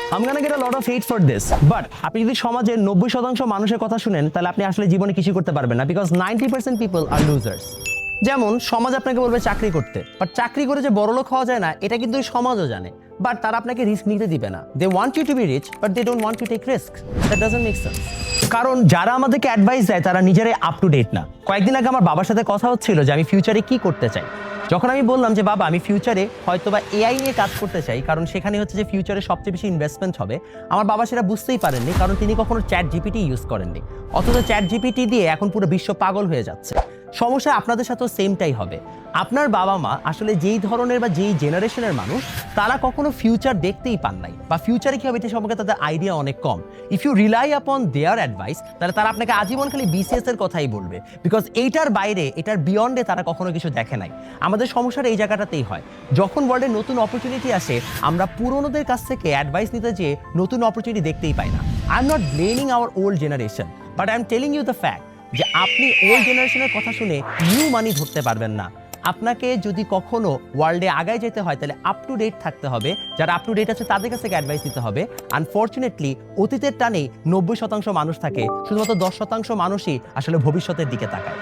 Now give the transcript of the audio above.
I'm gonna get a lot of hate for this. But আপনি যদি সমাজের 90% মানুষের কথা শুনেন তাহলে আপনি আসলে জীবনে কিছু করতে পারবেন না বিকজ 90% পিপল আর লুজার্স। যেমন সমাজ আপনাকে বলবে চাকরি করতে, বাট চাকরি করে যে বড়লোক হওয়া যায় না এটা কিন্তু সমাজও জানে, বাট তারা আপনাকে রিস্ক নিতে দিবে না। They want you to be rich but they don't want to take risk. That doesn't make sense. কারণ যারা আমাদেরকে অ্যাডভাইস দেয় তারা নিজেরাই আপ টু ডেট না। কয়েকদিন আগে আমার বাবার সাথে কথা হচ্ছিল যে আমি ফিউচারে কি করতে চাই। যখন আমি বললাম যে বাবা আমি ফিউচারে হয়তোবা এআই নিয়ে কাজ করতে চাই, কারণ সেখানে হচ্ছে যে ফিউচারে সবচেয়ে বেশি ইনভেস্টমেন্ট হবে, আমার বাবা সেটা বুঝতেই পারেননি, কারণ তিনি কখনো চ্যাট জিপিটি ইউজ করেননি। অথচ চ্যাট জিপিটি দিয়ে এখন পুরো বিশ্ব পাগল হয়ে যাচ্ছে। সমস্যা আপনাদের সাথেও সেমটাই হবে। আপনার বাবা মা আসলে যেই ধরনের বা যেই জেনারেশনের মানুষ, তারা কখনো ফিউচার দেখতেই পান নাই, বা ফিউচারে কি হবে এটা সম্পর্কে তাদের আইডিয়া অনেক কম। ইফ ইউ রিলাই আপন দেয়ার অ্যাডভাইস, তাহলে তারা আপনাকে আজীবন খালি বিসিএস এর কথাই বলবে, বিকজ এইটার বাইরে, এটার বিয়ন্ডে তারা কখনো কিছু দেখে নাই। আমাদের সমস্যাটা এই জায়গাটাতেই হয়, যখন ওয়ার্ল্ডে নতুন অপরচুনিটি আসে আমরা পুরোনোদের কাছ থেকে অ্যাডভাইস নিতে যেয়ে নতুন অপরচুনিটি দেখতেই পাই না। I am not blaming our old generation, but I am telling you the fact যে আপনি ওল্ড জেনারেশনের কথা শুনে নিউ মানি ধরতে পারবেন না। আপনাকে যদি কখনো ওয়ার্ল্ডে আগায় যেতে হয় তাহলে আপ টু ডেট থাকতে হবে। যারা আপ টু ডেট আছে তাদের কাছ থেকে অ্যাডভাইস নিতে হবে। আনফর্চুনেটলি অতীতের টানেই 90% মানুষ থাকে, শুধুমাত্র 10% মানুষই আসলে ভবিষ্যতের দিকে তাকায়।